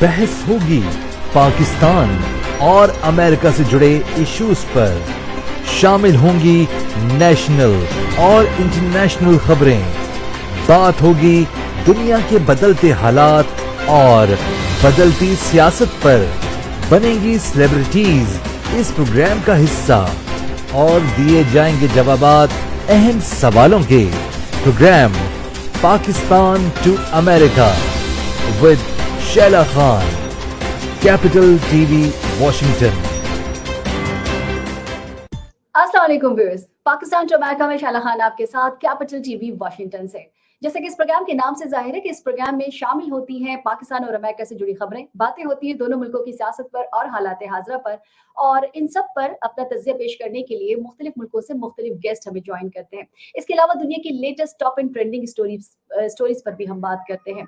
बहस होगी पाकिस्तान और अमेरिका से जुड़े इश्यूज पर। शामिल होंगी नेशनल और इंटरनेशनल खबरें। बात होगी दुनिया के बदलते हालात और बदलती सियासत पर। बनेंगी सेलिब्रिटीज इस प्रोग्राम का हिस्सा और दिए जाएंगे जवाबात अहम सवालों के। Programme Pakistan to America with Shaila Khan, Capital TV Washington. अस्सलाम वालेकुम व्यूअर्स, पाकिस्तान टू अमेरिका में शैला खान आपके साथ कैपिटल टीवी वॉशिंगटन से। जैसे कि इस प्रोग्राम के नाम से जाहिर है कि इस प्रोग्राम में शामिल होती हैं पाकिस्तान और अमेरिका से जुड़ी खबरें, बातें होती हैं दोनों मुल्कों की सियासत पर और हालात हाज़िरा पर, और इन सब पर अपना तज़किया पेश करने के लिए मुख्तलिफ मुल्कों से मुख्तलिफ गेस्ट हमें ज्वाइन करते हैं। इसके अलावा दुनिया की latest top and trending stories पर भी हम बात करते हैं।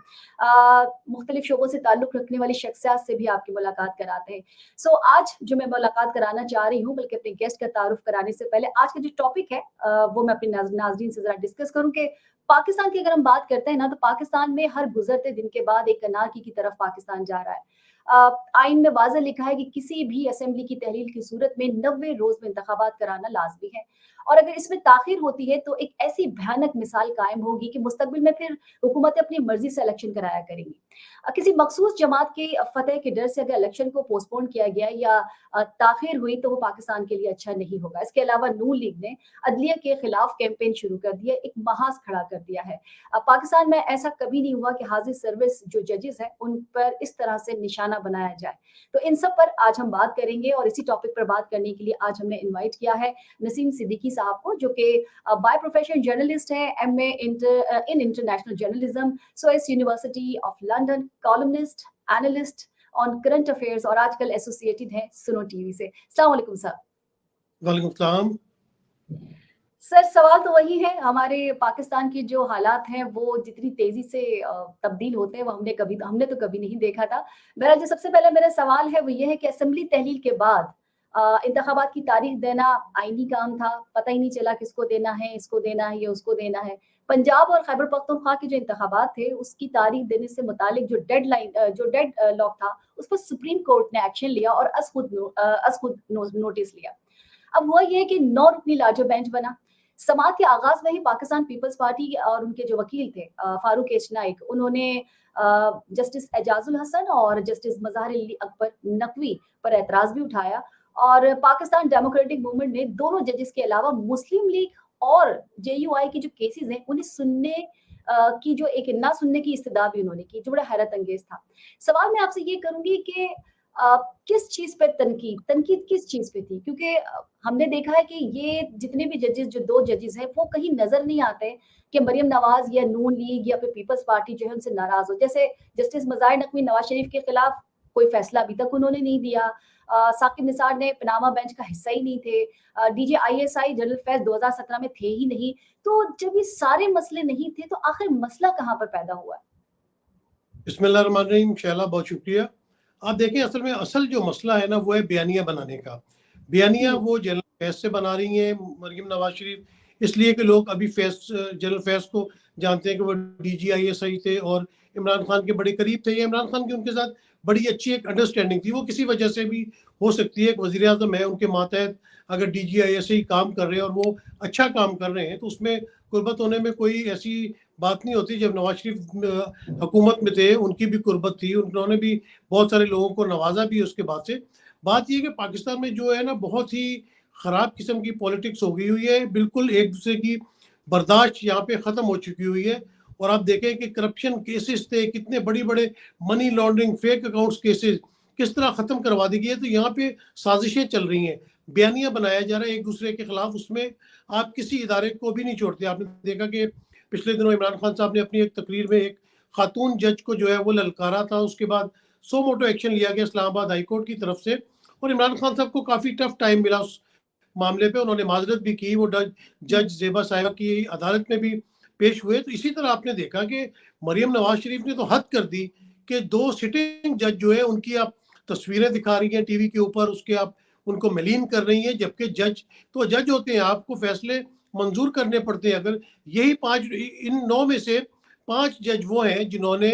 मुख्तलिफ शोबों से ताल्लुक रखने वाली शख्सियात से भी आपकी मुलाकात कराते हैं। सो आज जो मैं मुलाकात कराना चाह रही हूँ, बल्कि अपने गेस्ट का तारुफ कराने से पहले आज का जो टॉपिक है वो मैं अपने नाज़रीन से जरा डिस्कस करूँ कि पाकिस्तान की अगर हम बात करते हैं ना, तो पाकिस्तान में हर गुजरते दिन के बाद एक अनारकी की तरफ पाकिस्तान जा रहा है। आइन में वाज़ेह लिखा है कि किसी भी असेंबली की तहलील की सूरत में 90 रोज में इंतखाबात कराना लाजमी है, और अगर इसमें ताखिर होती है तो एक ऐसी भयानक मिसाल कायम होगी कि मुस्तकबिल में फिर हुकूमतें अपनी मर्जी से इलेक्शन कराया करेंगी। किसी मखसूस जमात के फतेह के डर से अगर इलेक्शन को पोस्टपोन किया गया या ताखिर हुई तो वो पाकिस्तान के लिए अच्छा नहीं होगा। इसके अलावा नून लीग ने अदलिया के खिलाफ कैंपेन शुरू कर दिया, एक महाज खड़ा कर दिया है। पाकिस्तान में ऐसा कभी नहीं हुआ कि हाजिर सर्विस जो जजेस हैं उन पर इस तरह से निशाना बनाया जाए। तो इन सब पर आज हम बात करेंगे, और इसी टॉपिक पर बात करने के लिए आज हमने इन्वाइट किया है नसीम सिद्दीकी साहब को, जो कि बाय प्रोफेशन जर्नलिस्ट है, MA in international journalism, SOAS university of London, columnist, analyst on current affairs, और आजकल एसोसिएटेड है सुनो टीवी से। अस्सलाम वालेकुम सर। वालेकुम सलाम। सर, सवाल तो वही है, हमारे पाकिस्तान की जो हालात हैं वो जितनी तेजी से तब्दील होते हैं वो हमने तो कभी नहीं देखा था। बहरहाल जो सबसे पहले मेरा सवाल है वो ये है कि असेंबली तहलील के बाद इंतखाबात की तारीख देना आईनी काम था, पता ही नहीं चला किसको देना है, इसको देना है या उसको देना है। पंजाब और खैबर पख्तूनख्वा के जो इंतखाबात थे उसकी तारीख देने से मुतालिक जो डेड लॉक था उस पर सुप्रीम कोर्ट ने एक्शन लिया और अज खुद नोटिस लिया। अब हुआ ये है कि 9 रुकनी लार्जर बेंच बना। समात के आगाज में ही पाकिस्तान पीपल्स पार्टी और उनके जो वकील थे फारूक एच नाइक, उन्होंने जस्टिस एजाजुल हसन और जस्टिस मज़हर अली अकबर नकवी पर एतराज भी उठाया, और पाकिस्तान डेमोक्रेटिक मूवमेंट ने दोनों जजेस के अलावा मुस्लिम लीग और JUI की जो केसेस हैं उन्हें सुनने की जो एक ना सुनने की इस्तदा भी उन्होंने की, जो बड़ा हैरत अंगेज था। सवाल मैं आपसे ये करूंगी कि किस चीज पे तनकीद किस चीज पे थी, क्योंकि हमने देखा है कि ये जितने भी जजेस, जो 2 जजेस हैं, वो कहीं नजर नहीं आते कि मरियम नवाज या नून लीग या फिर पीपल्स पार्टी जो है उनसे नाराज हो। जैसे जस्टिस मज़ाहिर नकवी नवाज शरीफ के खिलाफ कोई फैसला अभी तक उन्होंने नहीं दिया। साकिब निसार ने पनामा बेंच का हिस्सा ही नहीं थे। DJ ISI जनरल फैज 2017 में थे ही नहीं। तो जब ये सारे मसले नहीं थे तो आखिर मसला कहाँ पर पैदा हुआ? बिस्मिल्लाहिर्रहमानिर्रहीम। शैला, बहुत शुक्रिया। आप देखें, असल जो मसला है ना वो है बयानिया बनाने का। बयानिया वो जनरल फैज से बना रही हैं मरियम नवाज शरीफ, इसलिए कि लोग अभी जनरल फैज को जानते हैं कि वो DG ISI थे और इमरान खान के बड़े करीब थे, या इमरान खान की उनके साथ बड़ी अच्छी एक अंडरस्टैंडिंग थी। वो किसी वजह से भी हो सकती है कि वज़ीर आज़म है, उनके मातहत अगर DG ISI काम कर रहे हैं और वो अच्छा काम कर रहे हैं तो उसमें कुर्बत होने में कोई ऐसी बात नहीं होती। जब नवाज शरीफ हुकूमत में थे उनकी भी कुर्बत थी, उन्होंने भी बहुत सारे लोगों को नवाजा भी। उसके बाद से बात यह कि पाकिस्तान में जो है ना बहुत ही ख़राब किस्म की पॉलिटिक्स हो गई हुई है, बिल्कुल एक दूसरे की बर्दाश्त यहाँ पे ख़त्म हो चुकी हुई है। और आप देखें कि करप्शन केसेस थे, कितने बड़ी बड़े money laundering, fake accounts cases किस तरह ख़त्म करवा दी गई है। तो यहाँ पे साजिशें चल रही हैं, बयानिया बनाया जा रहा है एक दूसरे के खिलाफ, उसमें आप किसी इदारे को भी नहीं छोड़ते। आपने देखा कि पिछले दिनों इमरान खान साहब ने अपनी एक तकरीर में एक खातून जज को जो है वो ललकारा था, उसके बाद सो मोटो एक्शन लिया गया इस्लामाबाद हाई कोर्ट की तरफ से, और इमरान खान साहब को काफ़ी टफ टाइम मिला उस मामले पे। उन्होंने माजरत भी की, वो जज जेबा साहिबा की अदालत में भी पेश हुए। तो इसी तरह आपने देखा कि मरियम नवाज शरीफ ने तो हद कर दी कि 2 सिटिंग जज जो है उनकी आप तस्वीरें दिखा रही हैं टीवी के ऊपर, उसके आप उनको मलीन कर रही हैं, जबकि जज तो जज होते हैं, आपको फैसले मंजूर करने पड़ते हैं। अगर यही 5 इन 9 में से 5 जज वो हैं जिन्होंने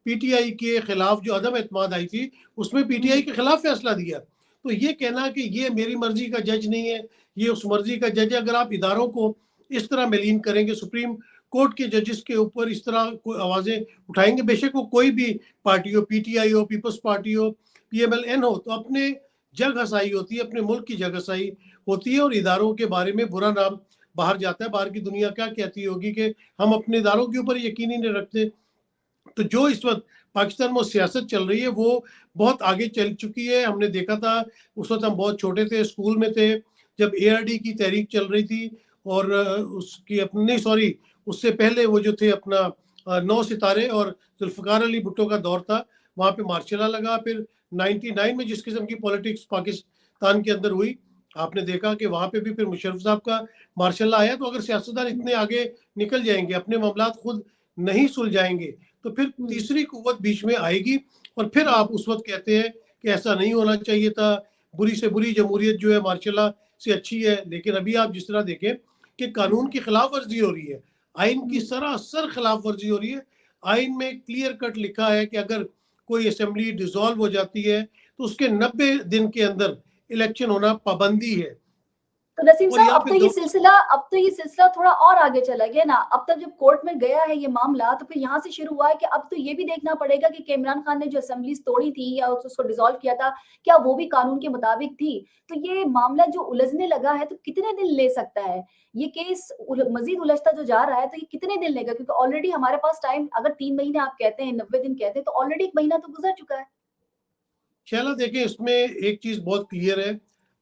पीटीआई के खिलाफ जो अदम एतमाद आई थी उसमें पीटीआई के खिलाफ फैसला दिया। तो ये कहना कि ये मेरी मर्जी का जज नहीं है, ये उस मर्जी का जज है, अगर आप इदारों को इस तरह मलीन करेंगे, सुप्रीम कोर्ट के जजेस के ऊपर इस तरह कोई आवाजें उठाएंगे, बेशक वो कोई भी पार्टी हो, पीटीआई हो, पीपल्स पार्टी हो, पीएमएलएन हो, तो अपने जग हसाई होती है, अपने मुल्क की जग हसाई होती है और इदारों के बारे में बुरा नाम बाहर जाता है। बाहर की दुनिया क्या कहती होगी कि हम अपने इदारों के ऊपर यकीन ही नहीं रखते। तो जो इस वक्त पाकिस्तान में सियासत चल रही है वो बहुत आगे चल चुकी है। हमने देखा था उस वक्त हम बहुत छोटे थे, स्कूल में थे, जब एआरडी की तहरीक चल रही थी और उसकी अपनी सॉरी उससे पहले वो जो थे अपना 9 सितारे और जुल्फ़िकार अली भुट्टो का दौर था, वहाँ पे मार्शल लॉ लगा। फिर 99 में जिस किस्म की पॉलिटिक्स पाकिस्तान के अंदर हुई, आपने देखा कि वहाँ पे भी फिर मुशर्रफ साहब का मार्शल लॉ आया। तो अगर सियासतदान इतने आगे निकल जाएंगे, अपने मामलात खुद नहीं सुलझाएंगे, तो फिर तीसरी कुव्वत बीच में आएगी और फिर आप उस वक्त कहते हैं कि ऐसा नहीं होना चाहिए था, बुरी से बुरी जमहूरियत जो है मार्शल लॉ से अच्छी है। लेकिन अभी आप जिस तरह देखें कि कानून की खिलाफ वर्जी हो रही है, आइन की सरासर खिलाफ वर्जी हो रही है। आइन में क्लियर कट लिखा है कि अगर कोई असेंबली डिसॉल्व हो जाती है तो उसके 90 दिन के अंदर इलेक्शन होना पाबंदी है। तो नसीम और साहब यहाँ अब पे तो ये सिलसिला थोड़ा और आगे चला गया ना। अब तक जब कोर्ट में गया है ये मामला, तो फिर यहाँ से शुरू हुआ है कि अब तो ये भी देखना पड़ेगा कि इमरान खान ने जो असेंबलीज तोड़ी थी या उसको डिसॉल्व किया था, क्या वो भी कानून के मुताबिक थी। तो ये मामला जो उलझने लगा है, तो कितने दिन ले सकता है ये केस, मजीद उलझता जो जा रहा है, तो ये कितने दिन लेगा, क्योंकि ऑलरेडी हमारे पास टाइम, अगर 3 महीने आप कहते हैं, 90 दिन कहते हैं, तो ऑलरेडी 1 महीना तो गुजर चुका है। शैला देखें, इसमें एक चीज बहुत क्लियर है,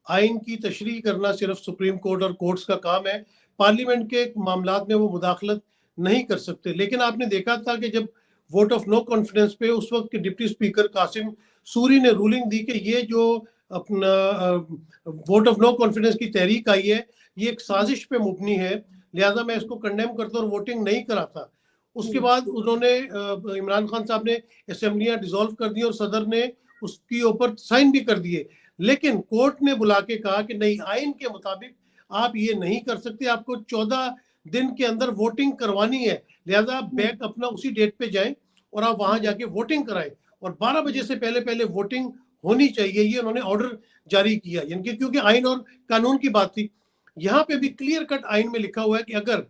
आइन की तशरीह करना सिर्फ सुप्रीम कोर्ट और कोर्ट्स का काम है, पार्लियामेंट के मामलात में वो मुदाखलत नहीं कर सकते। लेकिन आपने देखा था कि जब वोट ऑफ नो कॉन्फिडेंस पे उस वक्त के डिप्टी स्पीकर कासिम सूरी ने रूलिंग दी कि ये जो अपना वोट ऑफ नो कॉन्फिडेंस की तहरीक आई है ये एक साजिश पे मुबनी है, लिहाजा मैं इसको कंडेम करता और वोटिंग नहीं कराता। उसके बाद उन्होंने इमरान खान साहब ने असेंबलियां डिसॉल्व कर दी और सदर ने उसके ऊपर साइन भी कर दिए। लेकिन कोर्ट ने बुला के कहा कि नहीं, आइन के मुताबिक आप ये नहीं कर सकते, आपको 14 दिन के अंदर वोटिंग करवानी है, लिहाजा बैक अपना उसी डेट पे जाएं और आप वहां जाके वोटिंग कराएं और 12 बजे से पहले पहले वोटिंग होनी चाहिए। ये उन्होंने ऑर्डर जारी किया, यानी क्योंकि आइन और कानून की बात थी। यहाँ पे भी क्लियर कट आइन में लिखा हुआ है कि अगर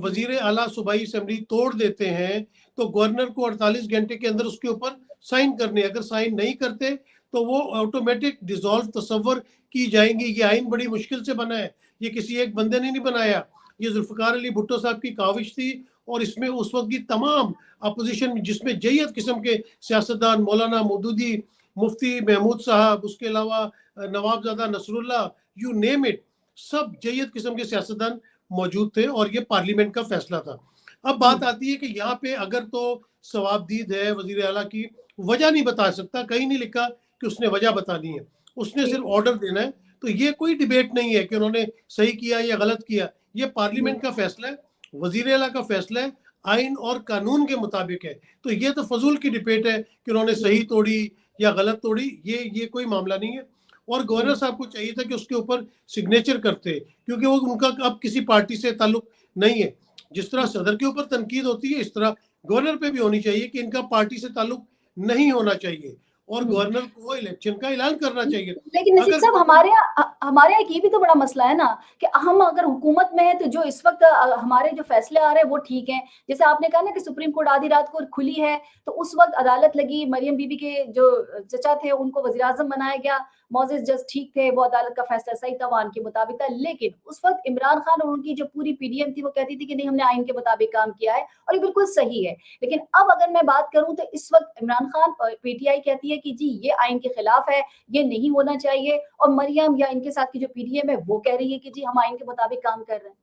वजीर आला सूबाई असेंबली तोड़ देते हैं तो गवर्नर को 48 घंटे के अंदर उसके ऊपर साइन करने, अगर साइन नहीं करते तो वो ऑटोमेटिक डिसॉल्व तस्वर की जाएंगी। ये आइन बड़ी मुश्किल से बना है, ये किसी एक बंदे ने नहीं बनाया, ये जुल्फ़िकार अली भुट्टो साहब की काविश थी और इसमें उस वक्त की तमाम अपोजिशन, जिसमें जयद किस्म के सियासतदान, मौलाना मौदूदी, मुफ्ती महमूद साहब, उसके अलावा Nawabzada Nasrullah, you name it, सब जयद किस्म के सियासतदान मौजूद थे और ये पार्लियामेंट का फैसला था। अब बात आती है कि यहाँ पे अगर तो सवाबदीद है वजीर आला की, वजह नहीं बता सकता, कहीं नहीं लिखा कि उसने वजह बतानी है, उसने सिर्फ ऑर्डर देना है। तो ये कोई डिबेट नहीं है कि उन्होंने सही किया या गलत किया, ये पार्लियामेंट का फैसला है, वजीर आला का फैसला है, आइन और कानून के मुताबिक है। तो ये तो फजूल की डिबेट है कि उन्होंने सही तोड़ी या गलत तोड़ी, ये कोई मामला नहीं है। और गवर्नर साहब को चाहिए था कि उसके ऊपर सिग्नेचर करते, क्योंकि वो उनका अब किसी पार्टी से ताल्लुक नहीं है। जिस तरह सदर के ऊपर तनकीद होती है, इस तरह गवर्नर पे भी होनी चाहिए कि इनका पार्टी से ताल्लुक नहीं होना चाहिए और गवर्नर को इलेक्शन का ऐलान करना चाहिए। लेकिन नसीब साहब, हमारे यहाँ एक ये भी तो बड़ा मसला है ना कि हम अगर हुकूमत में है तो जो इस वक्त हमारे जो फैसले आ रहे हैं वो ठीक हैं। जैसे आपने कहा ना कि सुप्रीम कोर्ट आधी रात को खुली है, तो उस वक्त अदालत लगी, मरियम बीबी के जो चचा थे उनको वजीर आजम बनाया गया, मोजेस जज ठीक थे, वो अदालत का फैसला सही था, वो आइन के मुताबिक था। लेकिन उस वक्त इमरान खान और उनकी जो पूरी पीडीएम थी वो कहती थी कि नहीं, हमने आइन के मुताबिक काम किया है और ये बिल्कुल सही है। लेकिन अब अगर मैं बात करूं तो इस वक्त इमरान खान और पीटीआई कहती है कि जी ये आइन के खिलाफ है, ये नहीं होना चाहिए, और मरियम या इनके साथ की जो पीडीएम है वो कह रही है कि जी हम आइन के मुताबिक काम कर रहे हैं।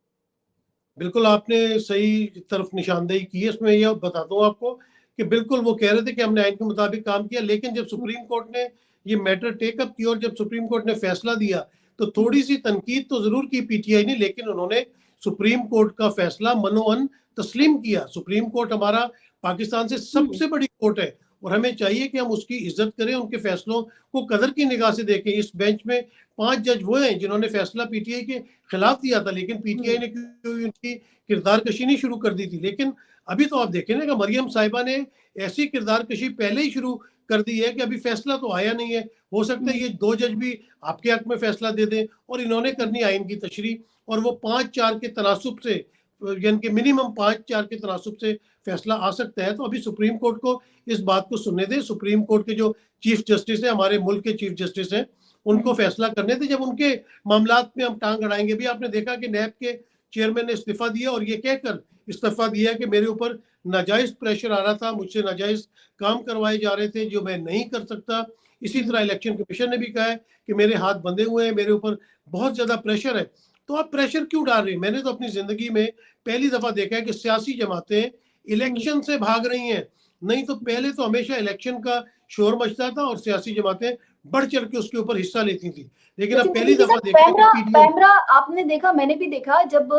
बिल्कुल आपने सही तरफ निशानदेही की है। इसमें यह बताता हूँ आपको कि बिल्कुल वो कह रहे थे कि हमने आइन के मुताबिक काम किया, लेकिन जब सुप्रीम कोर्ट ने ये मैटर टेकअप किया और जब सुप्रीम कोर्ट ने फैसला दिया तो थोड़ी सी तनकीद तो जरूर की पीटीआई ने, लेकिन उन्होंने सुप्रीम कोर्ट का फैसला मनोअन तस्लीम किया। सुप्रीम कोर्ट हमारा पाकिस्तान से सबसे बड़ी कोर्ट है और हमें चाहिए कि हम उसकी इज्जत करें, उनके फैसलों को कदर की निगाह से देखें। इस बेंच में 5 जज वो हैं जिन्होंने फैसला पीटीआई के खिलाफ दिया था, लेकिन पीटीआई ने क्यों उनकी किरदार कशी नहीं शुरू कर दी थी। लेकिन अभी तो आप देखें ना कि मरियम साहिबा ने ऐसी किरदार कशी पहले ही शुरू कर दी है कि अभी फैसला तो आया नहीं है। हो सकता है ये 2 जज भी आपके हक में फैसला दे दें और इन्होंने करनी आइन की तशरीह, और वो 5-4 के तनासुब से, यानी कि मिनिमम 5-4 के तनासुब से फैसला आ सकता है। तो अभी सुप्रीम कोर्ट को इस बात को सुनने दें। सुप्रीम कोर्ट के जो चीफ जस्टिस है, हमारे मुल्क के चीफ जस्टिस हैं, उनको फैसला करने दें। जब उनके मामलात में हम टांग अड़ाएंगे। भी आपने देखा कि नैब के चेयरमैन ने इस्तीफा दिया और ये कहकर इस्तीफा दिया कि मेरे ऊपर नाजायज प्रेशर आ रहा था, मुझसे नाजायज काम करवाए जा रहे थे जो मैं नहीं कर सकता। इसी तरह इलेक्शन कमीशन ने भी कहा है कि मेरे हाथ बंधे हुए हैं, मेरे ऊपर बहुत ज्यादा प्रेशर है। तो आप प्रेशर क्यों डाल रहे हैं? मैंने तो अपनी जिंदगी में पहली दफा देखा है कि सियासी जमातें इलेक्शन से भाग रही हैं। नहीं तो पहले तो हमेशा इलेक्शन का शोर मचता था और सियासी जमातें बढ़ चढ़ के उसके ऊपर हिस्सा लेती थी। लेकिन अब पहली दफा देखा कि पैमरा आपने देखा, मैंने भी देखा, जब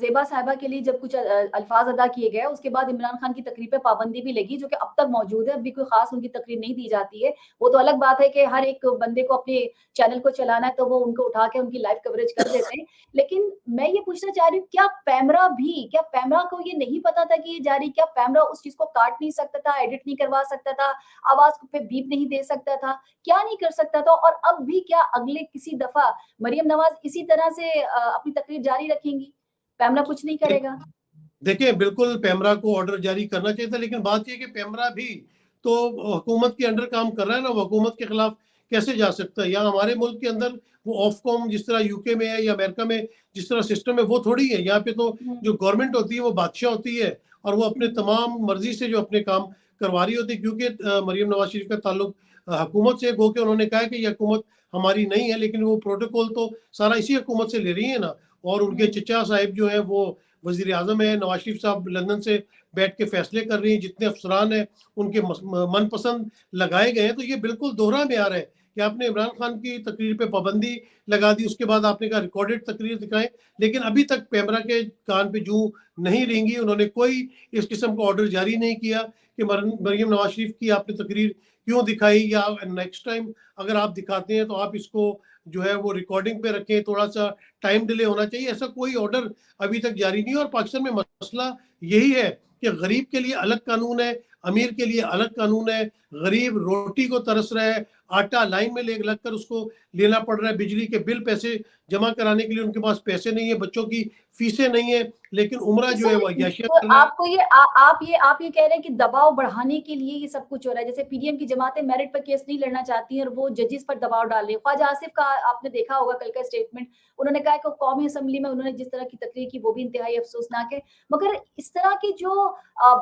जेबा साहिबा के लिए जब कुछ अल्फाज अदा किए गए, उसके बाद इमरान खान की तकरीर पे पाबंदी भी लगी, जो कि अब तक मौजूद है। अभी कोई खास उनकी तकरीर नहीं दी जाती है। वो तो अलग बात है कि हर एक बंदे को अपने चैनल को चलाना है तो वो उनको उठा के उनकी लाइव कवरेज कर देते हैं। लेकिन मैं ये पूछना चाह रही हूँ, क्या पैमरा को ये नहीं पता था कि ये जारी, क्या पैमरा उस चीज को काट नहीं सकता था, एडिट नहीं करवा सकता था, आवाज पे बीप नहीं दे सकता था, क्या नहीं कर सकता था? और अब भी क्या अगले किसी दफा मरियम नवाज इसी तरह से अपनी तकरीर जारी रखेंगी? पैमरा कुछ नहीं करेगा? देखिए, बिल्कुल पैमरा को ऑर्डर जारी करना चाहिए था, लेकिन बात यह कि पैमरा भी तो हुकूमत के अंडर काम कर रहा है ना। वो हुकूमत के खिलाफ कैसे जा सकता है? या हमारे मुल्क के अंदर वो ऑफकॉम जिस तरह यूके में है या अमेरिका में जिस तरह सिस्टम है, वो थोड़ी है। यहाँ पे तो जो गवर्नमेंट होती है वो बादशाह होती है और वो अपने तमाम मर्जी से जो अपने काम करवा रही होती है। क्योंकि मरियम नवाज शरीफ का ताल्लुक हुकूमत से, गो के उन्होंने कहा है कि ये हुकूमत हमारी नहीं है, लेकिन वो प्रोटोकॉल तो सारा इसी हुकूमत से ले रही है ना। और उनके चचा साहिब जो है वो वजीर आजम है, नवाज शरीफ साहब लंदन से बैठ के फैसले कर रही हैं, जितने अफसरान हैं उनके मनपसंद लगाए गए हैं। तो ये बिल्कुल दोहरा म्यार है कि आपने इमरान खान की तकरीर पे पाबंदी लगा दी, उसके बाद आपने कहा रिकॉर्डेड तकरीर दिखाएं, लेकिन अभी तक पैमरा के कान पे जूं नहीं रेंगी। उन्होंने कोई इस किस्म का ऑर्डर जारी नहीं किया कि मरियम नवाज शरीफ की आपने तकरीर क्यों दिखाई, या नेक्स्ट टाइम अगर आप दिखाते हैं तो आप इसको जो है वो रिकॉर्डिंग पे रखें, थोड़ा सा टाइम डिले होना चाहिए। ऐसा कोई ऑर्डर अभी तक जारी नहीं है। और पाकिस्तान में मसला यही है कि गरीब के लिए अलग कानून है, अमीर के लिए अलग कानून है। गरीब रोटी को तरस रहा है, आटा लाइन में लग कर उसको लेना पड़ रहा है, बिजली के बिल पैसे जमा कराने के लिए उनके पास पैसे नहीं है, बच्चों की फीसें नहीं है, लेकिन उम्रा जो है वो अय्याशियां कर रहा है। आपको ये आप ये कह रहे हैं कि दबाव बढ़ाने के लिए ये सब कुछ हो रहा है। जैसे पीडीएम की जमातें मेरिट पर केस नहीं लड़ना चाहती हैं और वो जजेस पर दबाव डाल रही है। ख्वाजा आसिफ का आपने देखा होगा कल का स्टेटमेंट, उन्होंने कहा कि कौमी असेंबली में उन्होंने जिस तरह की तकरीर की वो भी इंतहाई अफसोसनाक है। मगर इस तरह की जो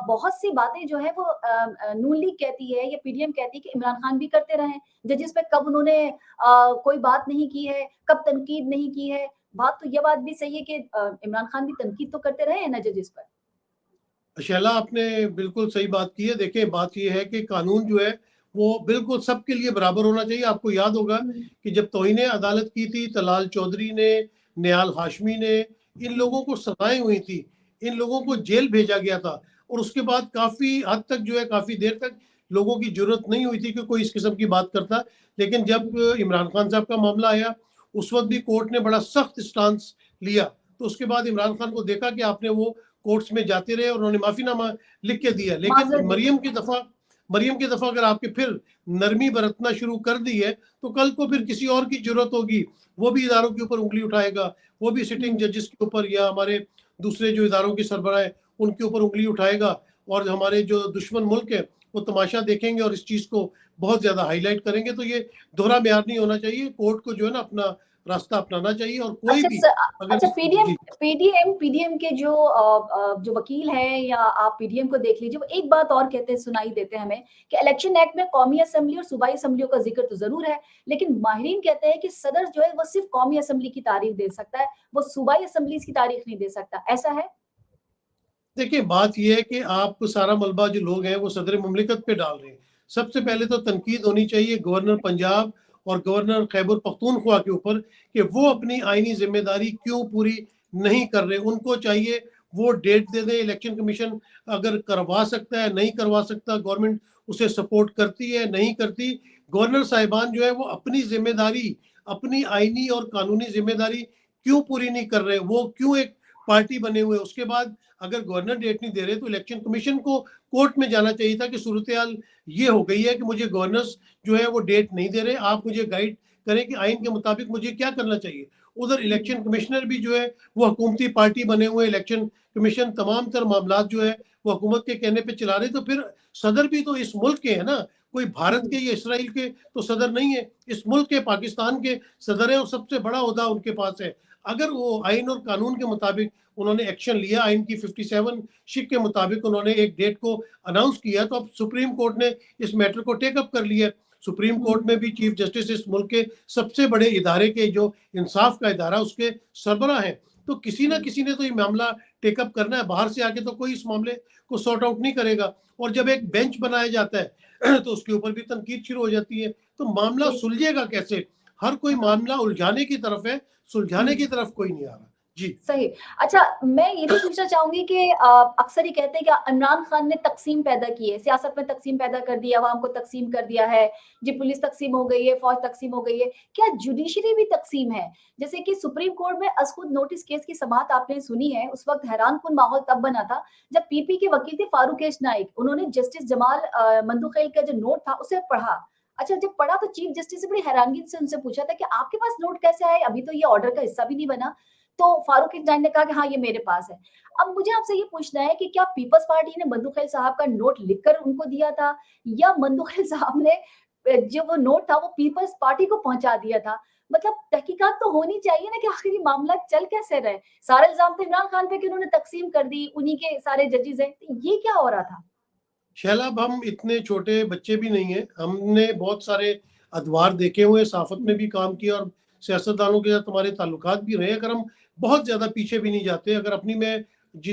बहुत सी बातें जो है वो नून लीग कहती है या पीडीएम कहती है कि इमरान खान भी करते रहे। जजेस पे कब उन्होंने कोई बात नहीं की है, कब तनकीद नहीं की है। बात तो ये बात भी सही है कि इमरान खान भी तनकीद तो करते रहे हैं ना जजेस पर। शैला, आपने बिल्कुल सही बात की है। देखें, बात यह है कि कानून जो है वो बिल्कुल सबके लिए बराबर होना चाहिए। आपको याद होगा कि जब तौहीन अदालत की थी, तलाल चौधरी ने, निहाल हाशमी ने, इन लोगों को सजाएं हुई थी, इन लोगों को जेल भेजा गया था। और उसके बाद काफी हद तक जो है, काफी देर तक लोगों की जरूरत नहीं हुई थी कि कोई इस किस्म की बात करता। लेकिन जब इमरान खान साहब का मामला आया, उस वक्त भी कोर्ट ने बड़ा सख्त स्टांस लिया। तो उसके बाद इमरान खान को देखा कि आपने वो कोर्ट्स में जाते रहे और उन्होंने माफीनामा लिख के दिया। लेकिन मरियम की दफा अगर आपके फिर नरमी बरतना शुरू कर दी है, तो कल को फिर किसी और की जरूरत होगी, वो भी इदारों के ऊपर उंगली उठाएगा, वो भी सिटिंग जजेस के ऊपर या हमारे दूसरे जो इदारों के सरबराह है उनके ऊपर उंगली उठाएगा। और हमारे जो दुश्मन मुल्क है वो तमाशा देखेंगे और इस चीज को बहुत ज्यादा हाईलाइट करेंगे। तो ये दोहरा म्यार नहीं होना चाहिए। कोर्ट को जो है ना अपना रास्ता अपनाना चाहिए। और कोई भी अच्छा, पीडीएम के जो वकील हैं या आप पीडीएम को देख लीजिए, वो एक बात और कहते हैं, सुनाई देते हैं हमें कि इलेक्शन एक्ट में कौमी असेंबली और सूबाई असेंबलियों का जिक्र तो जरूर है, लेकिन माहिरीन कहते हैं कि सदर जो है वो सिर्फ कौमी असेंबली की तारीख दे सकता है, वो सूबाई असेंबली की तारीख नहीं दे सकता। ऐसा है? देखिए, बात यह है कि आप सारा मलबा जो लोग हैं वो सदर मुमलिकत पे डाल रहे हैं। सबसे पहले तो तनकीद होनी चाहिए गवर्नर पंजाब और गवर्नर खैबर पख्तूनख्वा के ऊपर कि वो अपनी आईनी जिम्मेदारी क्यों पूरी नहीं कर रहे। उनको चाहिए वो डेट दे दे। इलेक्शन कमीशन अगर करवा सकता है, नहीं करवा सकता, गवर्नमेंट उसे सपोर्ट करती है नहीं करती। गवर्नर साहिबान जो है वो अपनी जिम्मेदारी, अपनी आईनी और कानूनी जिम्मेदारी क्यों पूरी नहीं कर रहे, वो क्यों एक पार्टी बने हुए। उसके बाद अगर गवर्नर डेट नहीं दे रहे तो इलेक्शन कमीशन को कोर्ट में जाना चाहिए था कि सूरत हाल ये हो गई है कि मुझे गवर्नर्स जो है वो डेट नहीं दे रहे, आप मुझे गाइड करें कि आइन के मुताबिक मुझे क्या करना चाहिए। उधर इलेक्शन कमिश्नर भी जो है वो हुकूमती पार्टी बने हुए, इलेक्शन कमीशन तमाम तर मामला जो है वो हुकूमत के कहने पे चला रहे। तो फिर सदर भी तो इस मुल्क के है ना, कोई भारत के या इसराइल के तो सदर नहीं है, इस मुल्क के पाकिस्तान के सदर है और सबसे बड़ा ओहदा उनके पास है। अगर वो आइन और कानून के मुताबिक उन्होंने एक्शन लिया, आइन की 57 शिक के मुताबिक उन्होंने एक डेट को अनाउंस किया, तो अब सुप्रीम कोर्ट ने इस मैटर को टेकअप कर लिया। सुप्रीम कोर्ट में भी चीफ जस्टिस इस मुल्क के सबसे बड़े इदारे के, जो इंसाफ का इदारा, उसके सरबरा हैं। तो किसी ना किसी ने तो ये मामला टेकअप करना है, बाहर से आके तो कोई इस मामले को सॉर्ट आउट नहीं करेगा। और जब एक बेंच बनाया जाता है तो उसके ऊपर भी तनकीद शुरू हो जाती है। तो मामला सुलझेगा कैसे? हर कोई मामला उलझाने की तरफ है, सुलझाने की तरफ कोई नहीं आ रहा। जी सही। अच्छा, मैं ये भी पूछना चाहूंगी कि अक्सर ही कहते हैं कि इमरान खान ने तकसीम पैदा की है, सियासत में तकसीम पैदा कर दी है, अवाम को तकसीम कर दिया है, जी पुलिस तकसीम हो गई है, फौज तकसीम हो गई है। क्या जुडिशरी भी तकसीम है? जैसे कि सुप्रीम कोर्ट में अजखुद नोटिस केस की समाअत आपने सुनी है, उस वक्त हैरानकुन माहौल तब बना था जब पीपी के वकील थे फारूक एश नाइक, उन्होंने जस्टिस जमाल मंदुखेल का जो नोट था उसे पढ़ा। अच्छा, जब पढ़ा तो चीफ जस्टिस से बड़ी हैरानगी से उनसे पूछा था कि आपके पास नोट कैसे आए, अभी तो ये ऑर्डर का हिस्सा भी नहीं बना। तो फारूक इब्राहिम ने कहा कि हाँ ये मेरे पास है। अब मुझे आपसे ये पूछना है कि क्या पीपल्स पार्टी ने मंदुखेल साहब का नोट लिखकर उनको दिया था, या मंदुखेल साहब ने जो वो नोट था वो पीपल्स पार्टी को पहुंचा दिया था? मतलब तहकीकात तो होनी चाहिए ना कि आखिर ये मामला चल कैसे रहे। सारे इल्जाम तो इमरान खान पे कि उन्होंने तकसीम कर दी, उन्हीं के सारे जजेस हैं, तो ये क्या हो रहा था? शैलाब, हम इतने छोटे बच्चे भी नहीं है, हमने बहुत सारे अदवार देखे हुए, सहाफत में भी काम किया और सियासतदानों के साथ हमारे ताल्लुकात भी रहे। अगर हम बहुत ज़्यादा पीछे भी नहीं जाते, अगर अपनी मैं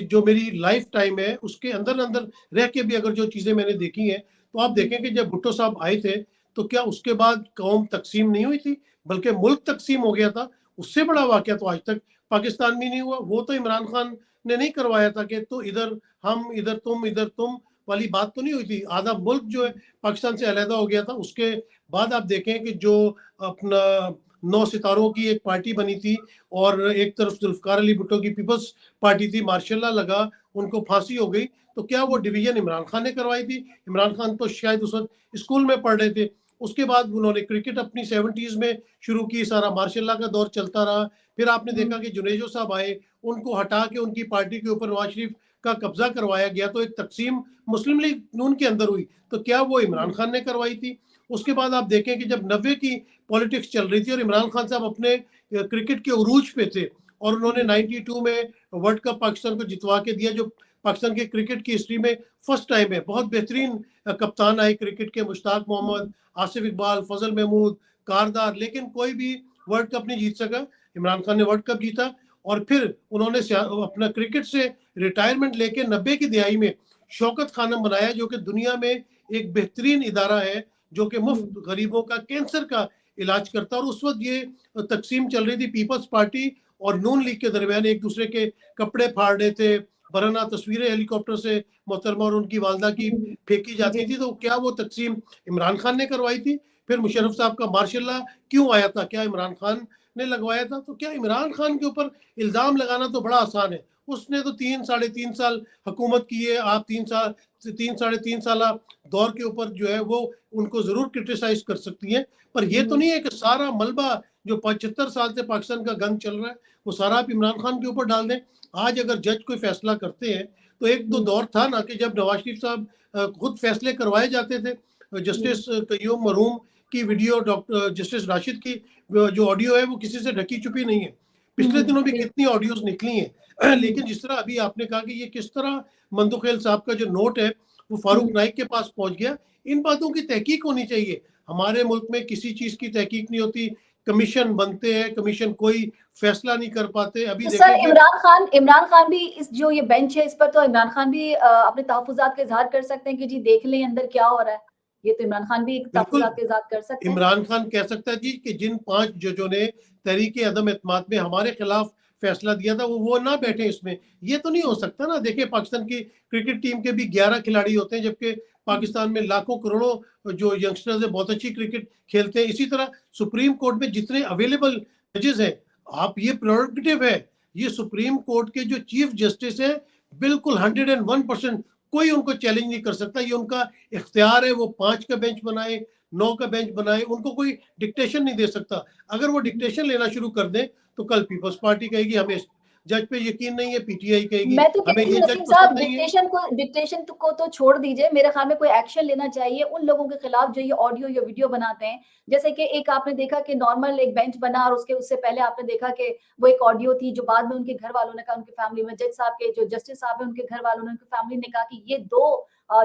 जो मेरी लाइफ टाइम है उसके अंदर अंदर रह के भी अगर जो चीज़ें मैंने देखी हैं, तो आप देखें कि जब भुट्टो साहब आए थे तो क्या उसके बाद कौम तकसीम नहीं हुई थी, बल्कि मुल्क तकसीम हो गया था। उससे बड़ा वाक़या तो आज तक पाकिस्तान में नहीं हुआ। वो तो इमरान खान ने नहीं करवाया था कि तो इधर हम इधर तुम वाली बात तो नहीं हुई थी। आधा मुल्क जो है पाकिस्तान से अलहदा हो गया था। उसके बाद आप देखें कि जो अपना 9 सितारों की एक पार्टी बनी थी और एक तरफ जुल्फकार अली भुट्टो की पीपल्स पार्टी थी, मार्शल लगा, उनको फांसी हो गई। तो क्या वो डिवीजन इमरान खान ने करवाई थी? इमरान खान तो शायद उस वक्त स्कूल में पढ़ रहे थे। उसके बाद उन्होंने क्रिकेट अपनी 70s में शुरू की, सारा मार्शल का दौर चलता रहा। फिर आपने देखा कि जुनेजो साहब आए, उनको हटा के उनकी पार्टी के ऊपर नवाज शरीफ का कब्जा करवाया गया, तो एक तकसीम मुस्लिम लीग नून के अंदर हुई। तो क्या वो इमरान खान ने करवाई थी? उसके बाद आप देखें कि जब 90 की पॉलिटिक्स चल रही थी और इमरान खान साहब अपने क्रिकेट के उरूज पे थे और उन्होंने 92 में वर्ल्ड कप पाकिस्तान को जितवा के दिया, जो पाकिस्तान के क्रिकेट की हिस्ट्री में फर्स्ट टाइम है। बहुत बेहतरीन कप्तान आए क्रिकेट के, मुश्ताक मोहम्मद, आसिफ इकबाल, फजल महमूद, कारदार, लेकिन कोई भी वर्ल्ड कप नहीं जीत सका। इमरान खान ने वर्ल्ड कप जीता और फिर उन्होंने अपना क्रिकेट से रिटायरमेंट लेके 90 की दिहाई में शौकत खानम बनाया, जो कि दुनिया में एक बेहतरीन इदारा है जो कि मुफ्त गरीबों का कैंसर का इलाज करता है। और उस वक्त ये तकसीम चल रही थी, पीपल्स पार्टी और नून लीग के दरमियान एक दूसरे के कपड़े फाड़ रहे थे, बराना तस्वीरें हेलीकॉप्टर से मोहतरमा और उनकी वालदा की फेंकी जाती थी। तो क्या वो तकसीम इमरान खान ने करवाई थी? फिर मुशर्रफ साहब का मार्शल क्यों आया था? क्या इमरान खान ने लगवाया था? तो क्या इमरान खान के ऊपर इल्ज़ाम लगाना तो बड़ा आसान है। उसने तो 3-3.5 साल हुकूमत की है। आप 3 साल दौर के ऊपर जो है वो उनको ज़रूर क्रिटिसाइज कर सकती हैं, पर ये तो नहीं है कि सारा मलबा जो 75 साल से पाकिस्तान का गंद चल रहा है वो सारा आप इमरान खान के ऊपर डाल दें। आज अगर जज कोई फैसला करते हैं तो एक दो दौर था ना कि जब नवाज शरीफ साहब खुद फैसले करवाए जाते थे। जस्टिस कयूम मरहूम की वीडियो, डॉक्टर जस्टिस राशिद की जो ऑडियो है वो किसी से ढकी छुपी नहीं है। पिछले दिनों भी कितनी ऑडियोज निकली हैं। लेकिन जिस तरह अभी आपने कहा कि ये किस तरह मंदुखेल साहब का जो नोट है वो फारूक नाइक के पास पहुंच गया, इन बातों की तहकीक होनी चाहिए। हमारे मुल्क में किसी चीज की तहकीक नहीं होती, कमीशन बनते हैं, कमीशन कोई फैसला नहीं कर पाते। अभी तो सर देखें इमरान खान भी इस जो ये बेंच है इस पर तो इमरान खान भी अपने तहफुजात का इजहार कर सकते हैं कि जी देख लें अंदर क्या हो रहा है। ये तो इमरान खान भी तहफुजात का इजहार कर सकते हैं। इमरान खान कह सकता है जी कि जिन 5 जजों ने तहरीक अदम एतमाद में हमारे खिलाफ फैसला दिया था वो ना बैठे इसमें, ये तो नहीं हो सकता ना। देखिए पाकिस्तान की क्रिकेट टीम के भी 11 खिलाड़ी होते हैं, जबकि पाकिस्तान में लाखों करोड़ों जो यंगस्टर्स है बहुत अच्छी क्रिकेट खेलते हैं। इसी तरह सुप्रीम कोर्ट में जितने अवेलेबल जजेस हैं, आप ये प्रोरोगेटिव है, ये सुप्रीम कोर्ट के जो चीफ जस्टिस है बिल्कुल 101% कोई उनको चैलेंज नहीं कर सकता। ये उनका इख्तियार है, वो 5 का बेंच बनाए, 9 का बेंच बनाए, उनको कोई डिक्टेशन नहीं दे सकता। अगर वो डिक्टेशन लेना शुरू कर दें तो कल पीपल्स पार्टी कहेगी हमें जज पे यकीन नहीं है, पीटीआई कहेगी मैं तो हमें कहती ये हूँ जज नसीम साहब, पसंद नहीं है। डिक्टेशन को तो छोड़ दीजिए, मेरे ख्याल में कोई एक्शन लेना चाहिए उन लोगों के खिलाफ जो ये ऑडियो या वीडियो बनाते हैं। जैसे कि एक आपने देखा कि नॉर्मल एक बेंच बना और उससे पहले आपने देखा कि वो एक ऑडियो थी जो बाद में उनके घर वालों ने कहा, उनकी फैमिली में जज साहब के जो जस्टिस साहब है उनके घर वालों ने, उनकी फैमिली ने कहा कि ये 2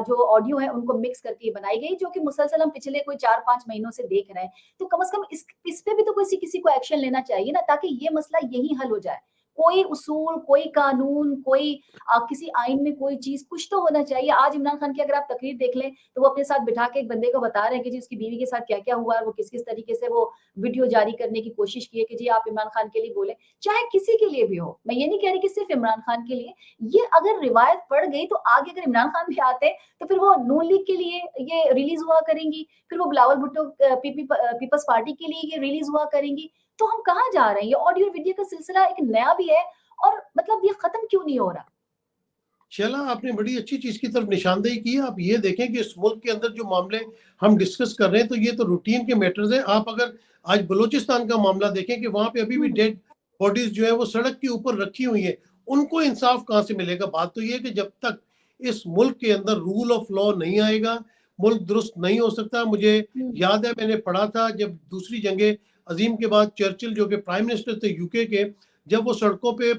जो ऑडियो है उनको मिक्स करके बनाई गई, जो कि मुसलसल हम पिछले कोई 4-5 महीनों से देख रहे हैं। तो कम से कम इस पे भी तो किसी को एक्शन लेना चाहिए ना, ताकि ये मसला यहीं हल हो जाए। कोई उसूल, कोई कानून, कोई किसी आइन में कोई चीज़ कुछ तो होना चाहिए। आज इमरान खान की अगर आप तकरीर देख लें, तो वो अपने साथ बिठा के एक बंदे को बता रहे हैं कि जी उसकी बीवी के साथ क्या-क्या हुआ है, वो किस-किस तरीके से वो वीडियो जारी करने की कोशिश की है कि जी आप इमरान खान के लिए बोलें। चाहे किसी के लिए भी हो, मैं ये नहीं कह रही कि सिर्फ इमरान खान के लिए। ये अगर रिवायत पड़ गई तो आगे अगर इमरान खान भी आते हैं, तो फिर वो नून लीग के लिए ये रिलीज़ हुआ करेंगी, फिर वो बिलावल भुट्टो पीपल्स पार्टी के लिए ये रिलीज़ हुआ करेंगी। तो हम कहाँ जा रहे हैं? ये ऑडियो वीडियो का सिलसिला एक नया भी है और मतलब ये खत्म क्यों नहीं हो रहा? चला, आपने बड़ी अच्छी चीज की तरफ निशानदेही की है। आप ये देखें कि इस मुल्क के अंदर जो मामले हम डिस्कस कर रहे हैं तो ये तो रूटीन के मैटर्स हैं। आप अगर आज बलूचिस्तान का मामला देखें कि वहां पे अभी भी डेड बॉडीज जो है वो सड़क के ऊपर रखी हुई है, उनको इंसाफ कहाँ से मिलेगा? बात तो ये है कि जब तक इस मुल्क के अंदर रूल ऑफ लॉ नहीं आएगा, मुल्क दुरुस्त नहीं हो सकता। मुझे याद है मैंने पढ़ा था जब दूसरी जंग अजीम के बाद चर्चिल जो कि प्राइम मिनिस्टर थे यूके के, जब वो सड़कों पे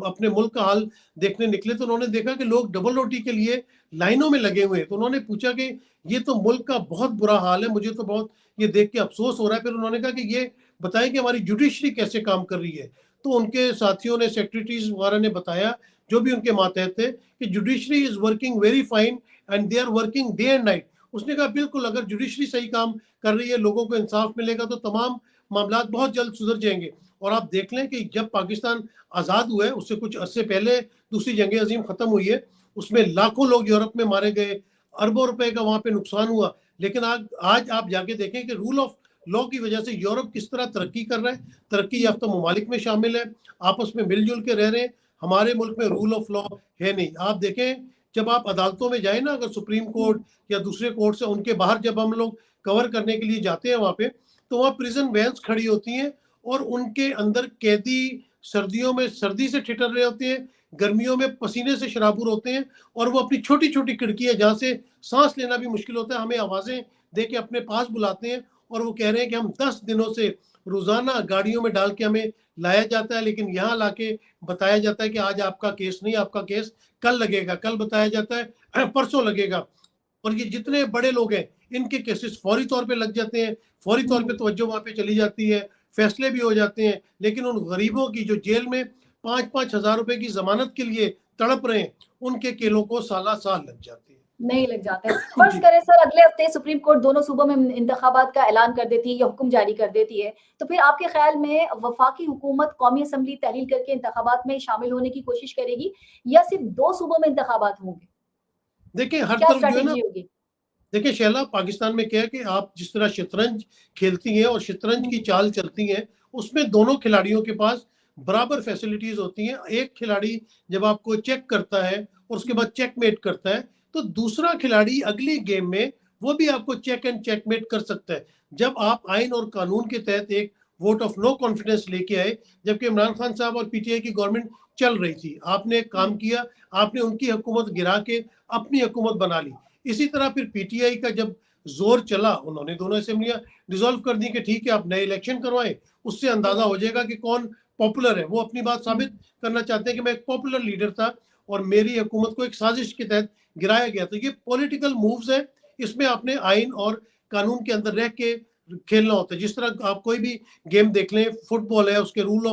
अपने मुल्क का हाल देखने निकले तो उन्होंने देखा कि लोग डबल रोटी के लिए लाइनों में लगे हुए हैं। तो उन्होंने पूछा कि ये तो मुल्क का बहुत बुरा हाल है, मुझे तो बहुत ये देख के अफसोस हो रहा है। फिर उन्होंने कहा कि ये बताएं कि हमारी जुडिशरी कैसे काम कर रही है। तो उनके साथियों ने, सेक्रेटरीज वगैरह ने बताया, जो भी उनके मातहत थे, कि judiciary is working very fine and they are working day and night. उसने कहा बिल्कुल, अगर जुडिशरी सही काम कर रही है, लोगों को इंसाफ मिलेगा तो तमाम मामला बहुत जल्द सुधर जाएंगे। और आप देख लें कि जब पाकिस्तान आज़ाद हुआ है उससे कुछ अरसे पहले दूसरी जंग अजीम ख़त्म हुई है, उसमें लाखों लोग यूरोप में मारे गए, अरबों रुपए का वहाँ पे नुकसान हुआ। लेकिन आज आप जाके देखें कि रूल ऑफ लॉ की वजह से यूरोप किस तरह तरक्की कर रहा है, तरक्की याफ्ता ममालिक में शामिल है, आपस में मिलजुल के रह रहे हैं। हमारे मुल्क में रूल ऑफ लॉ है नहीं। आप देखें जब आप अदालतों में जाए ना, अगर सुप्रीम कोर्ट या दूसरे कोर्ट से, उनके बाहर जब हम लोग कवर करने के लिए जाते हैं वहाँ पे, तो वहाँ प्रिजन वैन्स खड़ी होती हैं और उनके अंदर कैदी सर्दियों में सर्दी से ठिठर रहे होते हैं, गर्मियों में पसीने से शराबुर होते हैं, और वो अपनी छोटी छोटी खिड़कियां जहाँ से सांस लेना भी मुश्किल होता है, हमें आवाज़ें दे के अपने पास बुलाते हैं और वो कह रहे हैं कि हम 10 दिनों से रोज़ाना गाड़ियों में डाल के हमें लाया जाता है, लेकिन यहाँ लाके बताया जाता है कि आज आपका केस नहीं, आपका केस कल लगेगा, कल बताया जाता है परसों लगेगा। और ये जितने बड़े लोग हैं इनके केसेस फौरी तौर पे लग जाते हैं, फौरी तौर पे तवज्जो वहाँ पे चली जाती है, फैसले भी हो जाते हैं। लेकिन उन गरीबों की जो जेल में 5-5 हज़ार रुपए की जमानत के लिए तड़प रहे हैं, उनके केलों को साला साल लग जाती है। नहीं लग जाते हैं। फर्ज करें सर अगले हफ्ते सुप्रीम कोर्ट दोनों सूबों में इंतखाबात का ऐलान कर देती है या हुक्म जारी कर देती है, तो फिर आपके ख्याल में वफाकी हुकूमत कौमी असम्बली तहलील करके इंतखाबात में शामिल होने की कोशिश करेगी या सिर्फ 2 सूबों में इंतखाबात होंगे? देखिए हर क्या तरफ जो है ना, स्ट्रैटेजी होगी? देखिए शैला, पाकिस्तान में क्या है कि आप जिस तरह शतरंज खेलती हैं और शतरंज की चाल चलती हैं, उसमें दोनों खिलाड़ियों के पास बराबर फैसिलिटीज होती हैं। एक खिलाड़ी जब आपको चेक करता है और उसके बाद चेकमेट करता है, तो दूसरा खिलाड़ी अगली गेम में वो भी आपको चेक एंड चेकमेट कर सकता है। जब आप आइन और कानून के तहत एक वोट ऑफ नो कॉन्फिडेंस लेके आए, जबकि इमरान खान साहब और पीटीआई की गवर्नमेंट चल रही थी, आपने एक काम किया, आपने उनकी हुकूमत गिरा के अपनी हुकूमत बना ली। इसी तरह फिर पीटीआई का जब जोर चला, उन्होंने दोनों असेंबलियां डिसॉल्व कर दी कि ठीक है आप नए इलेक्शन करवाएं, उससे अंदाजा हो जाएगा कि कौन पॉपुलर है। वो अपनी बात साबित करना चाहते हैं कि मैं एक पॉपुलर लीडर था और मेरी हुकूमत को एक साजिश के तहत गिराया गया। तो ये पॉलिटिकल मूव्स है, इसमें आपने आइन और कानून के अंदर रह के खेलना होता है। जिस तरह आप कोई भी गेम देख लें, फुटबॉल है उसके रूल्स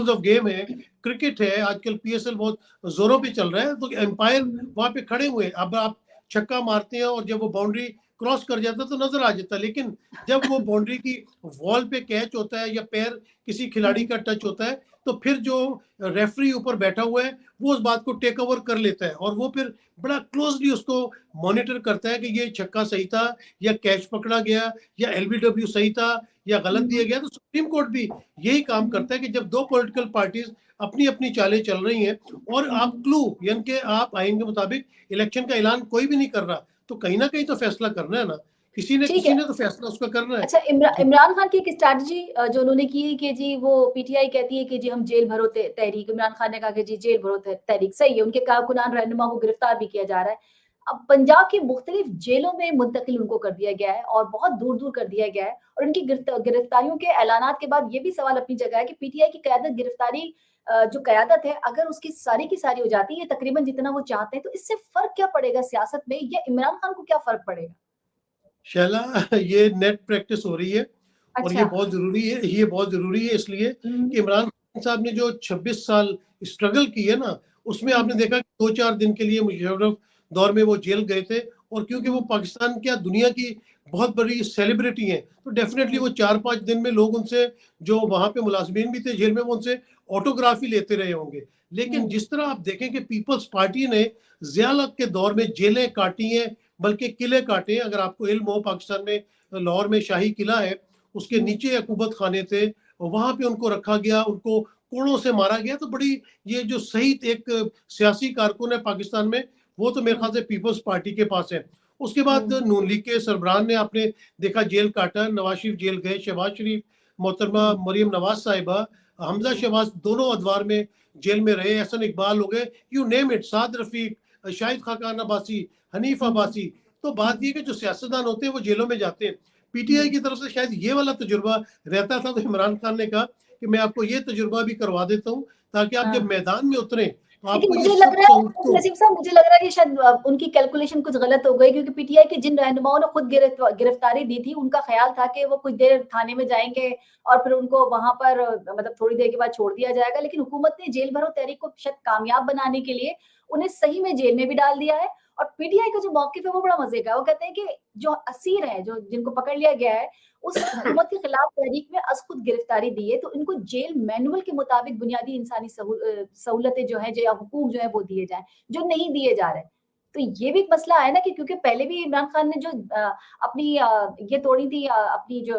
ऑफ गेम है, क्रिकेट है, आजकल पीएसएल बहुत जोरों पे चल रहा है, तो एम्पायर वहां पे खड़े हुए हैं। अब आप छक्का मारते हैं और जब वो बाउंड्री क्रॉस कर जाता है तो नजर आ जाता है, लेकिन जब वो बाउंड्री की वॉल पे कैच होता है या पैर किसी खिलाड़ी का टच होता है तो फिर जो रेफरी ऊपर बैठा हुआ है वो उस बात को टेक ओवर कर लेता है और वो फिर बड़ा क्लोजली उसको मॉनिटर करता है कि ये छक्का सही था या कैच पकड़ा गया या एलबीडब्ल्यू सही था या गलत दिया गया। तो सुप्रीम कोर्ट भी यही काम करता है कि जब दो पॉलिटिकल पार्टीज अपनी अपनी चालें चल रही हैं और आप क्लू यानी कि आप आइन के मुताबिक इलेक्शन का ऐलान कोई भी नहीं कर रहा, तो कहीं ना कहीं तो फैसला करना है ना, किसी ठीक ने है। तो फैसला उसका करना है। अच्छा, इमरान खान की एक स्ट्रैटेजी जो उन्होंने की है कि जी वो पीटीआई कहती है कि जी हम जेल भरो तहरीक, इमरान खान ने कहा कि जी जेल भरो तहरीक, सही है, उनके कारकुनान रहनुमा को गिरफ्तार भी किया जा रहा है। अब पंजाब की मुख्तलिफ जेलों में मुंतकिल उनको कर दिया गया है और बहुत दूर-दूर कर दिया गया है और उनकी गिरफ्तारियों के ऐलानात के बाद ये भी सवाल अपनी जगह है कि पीटीआई की क़यादत गिरफ्तारी जो क़यादत है अगर उसकी सारी की सारी हो जाती है तकरीबन जितना वो चाहते हैं, तो इससे फ़र्क क्या पड़ेगा सियासत में या इमरान खान को क्या फ़र्क पड़ेगा? शैला, ये नेट प्रैक्टिस हो रही है और ये अच्छा। बहुत ज़रूरी है। ये बहुत ज़रूरी है इसलिए हुँ, कि इमरान खान साहब ने जो 26 साल स्ट्रगल की है ना, उसमें हुँ, आपने देखा कि 2-4 दिन के लिए मुशर्रफ दौर में वो जेल गए थे और क्योंकि वो हुँ, पाकिस्तान क्या दुनिया की बहुत बड़ी सेलिब्रिटी हैं, तो डेफ़िनेटली हुँ, वो 4-5 दिन में लोग उनसे, जो वहाँ पे मुलाज़िमीन भी थे जेल में, वो उनसे ऑटोग्राफ ही लेते रहे होंगे। लेकिन हुँ, जिस तरह आप देखें कि पीपल्स पार्टी ने ज़िया-उल-हक के दौर में जेलें काटी हैं, बल्कि किले काटे हैं। अगर आपको इल्म हो, पाकिस्तान में लाहौर में शाही किला है, उसके हुँ, नीचे अकूबत खाने थे, वहाँ पे उनको रखा गया, उनको कोड़ों से मारा गया। तो बड़ी, ये जो सही एक सियासी कारकुन है पाकिस्तान में, वो तो मेरे हुँ, ख़्याल से पीपल्स पार्टी के पास है। उसके बाद हुँ, नून लीग के सरबराह ने आपने देखा जेल काटा, नवाज़ शरीफ जेल गए, शहबाज शरीफ, मोहतरमा हुँ, मरियम नवाज़ साहिबा, हमज़ा हुँ, शहबाज दोनों अदवार में जेल में रहे, एहसन इकबाल हो गए, यू नेम इट, साद रफ़ीक, शाहिद खाकान अब्बासी, हनीफ हुँ, अब्बासी। तो बात हुँ, ये है कि जो सियासतदान होते हैं वो जेलों में जाते हैं। पीटीआई हुँ। की तरफ से शायद ये वाला तजुर्बा रहता था, तो इमरान खान ने कहा कि मैं आपको ये तजुर्बा भी करवा देता हूँ ताकि आप जब हाँ। मैदान में उतरें तो लेकिन आपको ये मुझे लग सब रहा है सहूलतों। नसीम साहब, मुझे लग रहा है कि शायद उनकी कैलकुलेशन कुछ गलत हो गई क्योंकि पीटीआई के जिन रहनुमाओं ने खुद गिरफ्तारी दी थी, उनका ख्याल था कि वो कुछ देर थाने में जाएँगे और फिर उनको वहाँ पर मतलब थोड़ी देर के बाद छोड़ दिया जाएगा। लेकिन हुकूमत ने जेल भरो तहरीक को शायद कामयाब बनाने के लिए उन्हें सही में जेल में भी डाल दिया है और पीटीआई का जो मौक़िफ़ है वो बड़ा मज़े का है। वो कहते हैं कि जो असीर हैं, जो जिनको पकड़ लिया गया है, उस हुकूमत के खिलाफ तहरीक में खुद गिरफ्तारी दी है, तो इनको जेल मैनुअल के मुताबिक बुनियादी इंसानी सहूलतें जो हैं या हुकूक जो है वो दिए जाएँ, जो नहीं दिए जा रहे। तो ये भी एक मसला है ना कि क्योंकि पहले भी इमरान खान ने जो अपनी ये तोड़ी थी अपनी जो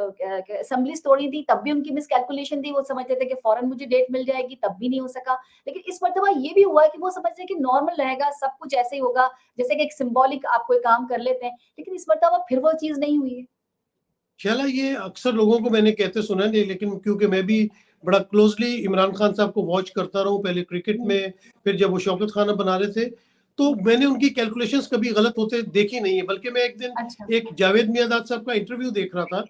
असेंबलीज़ तोड़ी थी, तब भी उनकी मिसकैलकुलेशन थी, वो समझते थे कि फ़ौरन मुझे डेट मिल जाएगी, तब भी नहीं हो सका। लेकिन इस मर्तबा ये भी हुआ है कि वो समझ रहे हैं कि नॉर्मल रहेगा, सब कुछ ऐसे ही होगा, जैसे कि एक सिंबॉलिक आप कोई काम कर लेते हैं, लेकिन इस मर्तबा फिर वो चीज़ नहीं हुई है। चला, ये अक्सर लोगों को मैंने कहते सुना है, लेकिन क्योंकि मैं भी बड़ा क्लोजली इमरान खान साहब को वॉच करता रहा हूँ, पहले क्रिकेट हुँ, में, फिर जब वो शौकत खाना बना रहे थे, तो मैंने उनकी कैलकुलेशंस कभी गलत होते देखी नहीं है। बल्कि मैं एक दिन अच्छा। एक जावेद मियांदाद साहब का इंटरव्यू देख रहा था,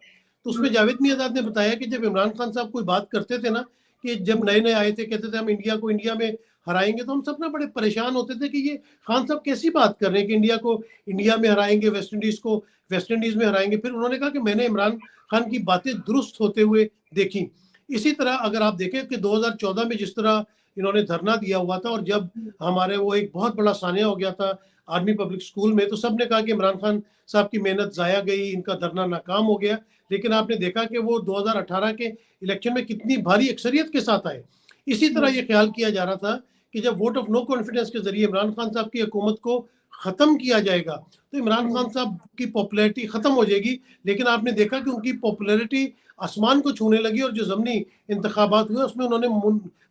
तो हुँ, उसमें जावेद मियांदाद ने बताया कि जब इमरान खान साहब कोई बात करते थे ना, कि जब हुँ, नए नए आए थे, कहते थे हम इंडिया को इंडिया में हराएंगे, तो हम सब ना बड़े परेशान होते थे कि ये खान साहब कैसी बात कर रहे हैं कि इंडिया को इंडिया में हराएंगे, वेस्ट इंडीज को वेस्ट इंडीज में हराएंगे। फिर उन्होंने कहा कि मैंने इमरान खान की बातें दुरुस्त होते हुए देखी। इसी तरह अगर आप देखें कि 2014 में जिस तरह इन्होंने धरना दिया हुआ था और जब हुँ, हमारे वो एक बहुत बड़ा सानिया हो गया था आर्मी पब्लिक स्कूल में, तो सबने कहा कि इमरान खान साहब की मेहनत ज़ाया गई, इनका धरना नाकाम हो गया। लेकिन आपने देखा कि वो 2018 के इलेक्शन में कितनी भारी अक्सरियत के साथ आए। इसी तरह हुँ, ये ख्याल किया जा रहा था कि जब वोट ऑफ नो कॉन्फिडेंस के जरिए इमरान खान साहब की हुकूमत को ख़त्म किया जाएगा, तो इमरान हुँ, खान साहब की पॉपुलैरिटी ख़त्म हो जाएगी। लेकिन आपने देखा कि उनकी पॉपुलैरिटी आसमान को छूने लगी और जो ज़मनी इंतखाबात हुए उसमें उन्होंने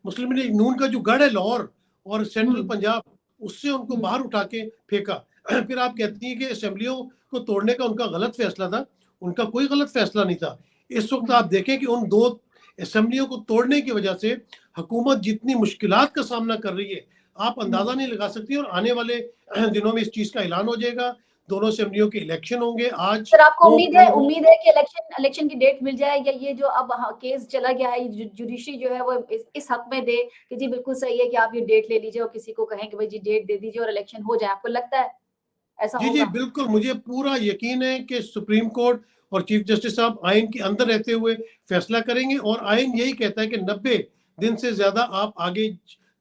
मुस्लिम लीग नून का जो गढ़ है लाहौर और सेंट्रल हुँ, पंजाब, उससे उनको हुँ, बाहर उठा के फेंका। फिर आप कहती हैं कि असेंबलियों को तोड़ने का उनका गलत फैसला था। उनका कोई गलत फैसला नहीं था। इस वक्त हुँ, आप देखें कि उन दो असेंबलियों को तोड़ने की वजह से हुकूमत जितनी मुश्किलात का सामना कर रही है, आप हुँ। अंदाज़ा नहीं लगा सकती। और आने वाले दिनों में इस चीज़ का ऐलान हो जाएगा। दोनों असेंबलियों के इलेक्शन होंगे, आज सर आपको हो कल हो। उम्मीद है कि इलेक्शन की डेट मिल जाए या ये जो अब केस चला गया है, जुडिशरी जो है वो इस हक में दे कि जी बिल्कुल सही है कि आप ये डेट ले लीजिए और किसी को कहें कि भाई जी डेट दे दीजिए और इलेक्शन हो जाए। आपको लगता है ऐसा जी, जी, होगा? बिल्कुल, मुझे पूरा यकीन है कि सुप्रीम कोर्ट और चीफ जस्टिस साहब आइन के अंदर रहते हुए फैसला करेंगे और आइन यही कहता है कि 90 दिन से ज़्यादा आप आगे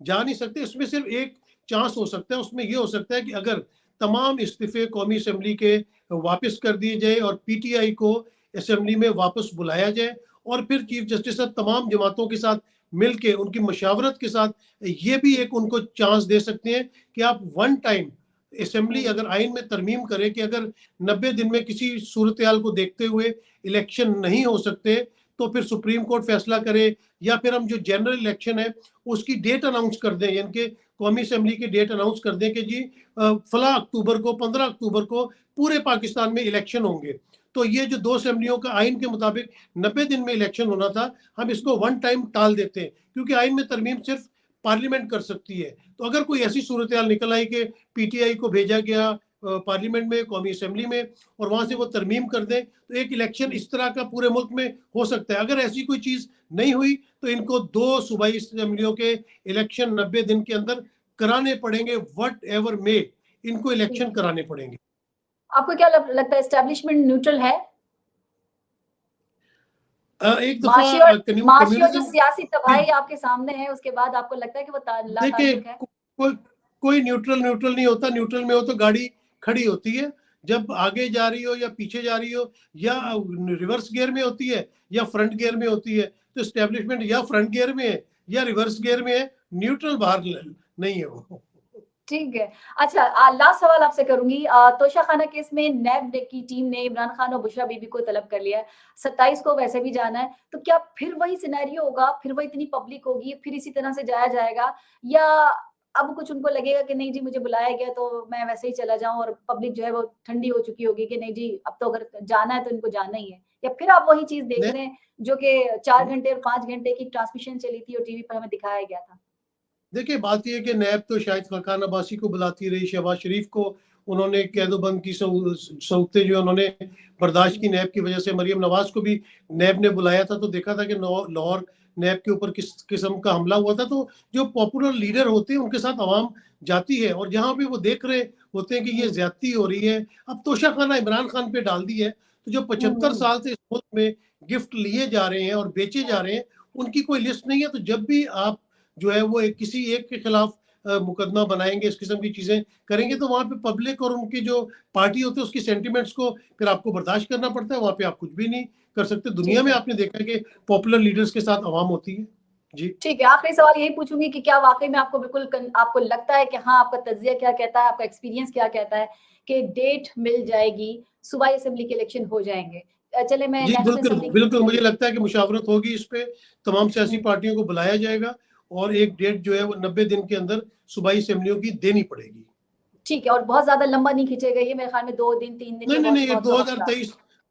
जा नहीं सकते। इसमें सिर्फ एक चांस हो सकता है, उसमें ये हो सकता है कि अगर तमाम इस्तीफ़े कौमी असेंबली के वापस कर दिए जाए और पीटीआई को असेंबली में वापस बुलाया जाए और फिर चीफ जस्टिस साहब तमाम जमातों के साथ मिलके उनकी मशावरत के साथ ये भी एक उनको चांस दे सकते हैं कि आप वन टाइम असेंबली अगर आइन में तरमीम करे कि अगर 90 दिन में किसी सूरत हाल को देखते हुए इलेक्शन नहीं हो सकते तो फिर सुप्रीम कोर्ट फैसला करे, या फिर हम जो जनरल इलेक्शन है उसकी डेट अनाउंस कर दें, यानी कि कौमी असेंबली की डेट अनाउंस कर दें कि जी फला अक्टूबर को 15 अक्टूबर को पूरे पाकिस्तान में इलेक्शन होंगे। तो ये जो 2 असेंबलियों का आइन के मुताबिक 90 दिन में इलेक्शन होना था, हम इसको वन टाइम टाल देते हैं क्योंकि आइन में तरमीम सिर्फ पार्लियामेंट कर सकती है। तो अगर कोई ऐसी सूरत हाल निकल आई कि पीटीआई को भेजा गया पार्लियामेंट में, कौमी असेंबली में, और वहां से वो तरमीम कर दें तो एक इलेक्शन इस तरह का पूरे मुल्क में हो सकता है। अगर ऐसी कोई चीज नहीं हुई तो इनको 2 सूबाई असेंबलियों के इलेक्शन 90 दिन के अंदर कराने पड़ेंगे, वट एवर मे, इनको इलेक्शन कराने पड़ेंगे। आपको क्या लगता है, एस्टेब्लिशमेंट न्यूट्रल है? एक माशी और दफा जो सियासी तबाही आपके सामने है उसके बाद आपको लगता है कि वो देखिए कोई न्यूट्रल नहीं होता। न्यूट्रल में हो तो गाड़ी खड़ी होती है, जब आगे जा रही हो या पीछे जा रही हो या रिवर्स गियर में होती है या फ्रंट गियर में होती है। तो एस्टेब्लिशमेंट या फ्रंट गियर में है या रिवर्स गियर में है, न्यूट्रल बाहर नहीं है वो। ठीक है। अच्छा, लास्ट सवाल आपसे करूंगी। तोशाखाना केस में नैब की टीम ने इमरान खान और बुशरा बीबी को तलब कर लिया है, 27 को वैसे भी जाना है, तो क्या फिर वही सिनेरियो होगा, फिर वही इतनी पब्लिक होगी, फिर इसी तरह से जाया जाएगा, या अब कुछ उनको लगेगा कि नहीं जी मुझे बुलाया गया तो मैं वैसे ही चला जाऊं, और पब्लिक जो है वो ठंडी हो चुकी होगी कि नहीं जी अब तो अगर जाना है तो इनको जाना ही है, या फिर आप वही चीज देख रहे हैं जो कि 4 घंटे और 5 घंटे की ट्रांसमिशन चली थी और टीवी पर हमें दिखाया गया था? देखिए बात यह है कि नैब तो शायद खलखान अब्बासी को बुलाती रही, शहबाज शरीफ को उन्होंने कैदोबंद की सहूलतें जो उन्होंने बर्दाश्त की नैब की वजह से, मरियम नवाज को भी नैब ने बुलाया था तो देखा था कि लाहौर नैब के ऊपर किस किस्म का हमला हुआ था। तो जो पॉपुलर लीडर होते हैं उनके साथ आवाम जाती है और जहाँ पे वो देख रहे होते हैं कि ये ज्यादती हो रही है, अब तोशाखाना इमरान खान पे डाल दी है, तो जो 75 साल से इस मुल्क में गिफ्ट लिए जा रहे हैं और बेचे जा रहे हैं उनकी कोई लिस्ट नहीं है। तो जब भी आप जो है वो किसी एक के खिलाफ मुकदमा बनाएंगे, इस किस्म की चीजें करेंगे, तो वहाँ पे पब्लिक और उनकी जो पार्टी होती है उसकी सेंटिमेंट्स को फिर आपको बर्दाश्त करना पड़ता है। वहाँ पे आप कुछ भी नहीं कर सकते। दुनिया में आपने देखा है कि पॉपुलर लीडर्स के साथ आवाम होती है। जी ठीक है, आखिरी सवाल यही पूछूंगी कि क्या वाकई में आपको आपको लगता है कि हाँ, आपका तज्जिया क्या कहता है, आपका एक्सपीरियंस क्या कहता है कि डेट मिल जाएगी, सूबाई असेंबली के इलेक्शन हो जाएंगे? चले मैं जी बिल्कुल मुझे लगता है कि मुशावरत होगी, इस पे तमाम सियासी पार्टियों को बुलाया जाएगा और एक डेट जो है वो 90 दिन के अंदर सूबाई असेंबलियों की देनी पड़ेगी। ठीक है, और बहुत ज्यादा लंबा नहीं खींचेगा ये, मेरे ख्याल में 2 दिन 3 दिन? नहीं, ये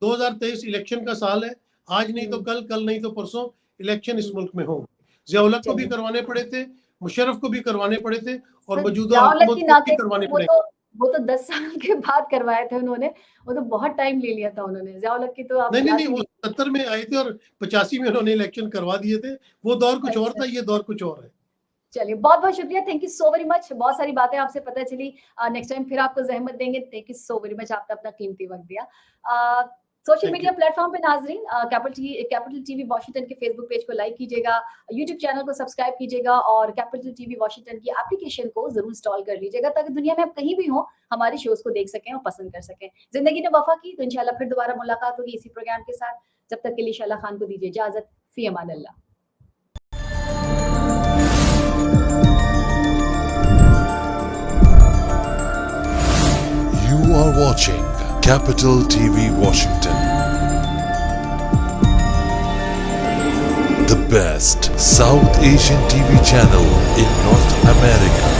2023 इलेक्शन का साल है। आज नहीं तो कल नहीं तो परसों इलेक्शन इस मुल्क में होंगे। ज़िया-उल-हक को भी करवाने पड़े थे, मुशर्रफ को भी करवाने पड़े थे और मौजूदा हुकूमत को भी करवाने पड़े। वो तो 10 साल के बाद करवाए थे उन्होंने, वो तो बहुत टाइम ले लिया था उन्होंने। ज़िया-उल-हक की तो आप नहीं, वो 70 में आए थे और 85 में उन्होंने इलेक्शन करवा दिए थे। वो दौर कुछ और था, ये दौर कुछ और है। चलिए, बहुत-बहुत शुक्रिया, thank you so very much. बहुत सारी बातें आपसे पता चली। नेक्स्ट टाइम फिर आपको ज़हमत देंगे। Thank you so very much, आपने अपना कीमती वक्त दिया। सोशल मीडिया प्लेटफॉर्म पे नाजरीन, कैपिटल टीवी वॉशिंगटन के फेसबुक पेज को लाइक कीजिएगा, यूट्यूब चैनल को सब्सक्राइब कीजिएगा और कैपिटल टीवी वॉशिंगटन की एप्लीकेशन को जरूर इंस्टॉल कर लीजिएगा ताकि दुनिया में आप कहीं भी हो हमारे शोज को देख सकें और पसंद कर सकें। जिंदगी ने वफा की तो इंशाल्लाह फिर दोबारा मुलाकात होगी इसी प्रोग्राम के साथ। जब तक के लिए शाला खान को दीजिए इजाजत। फी अमान अल्लाह। You are watching Capital TV Washington, the best South Asian TV channel in North America.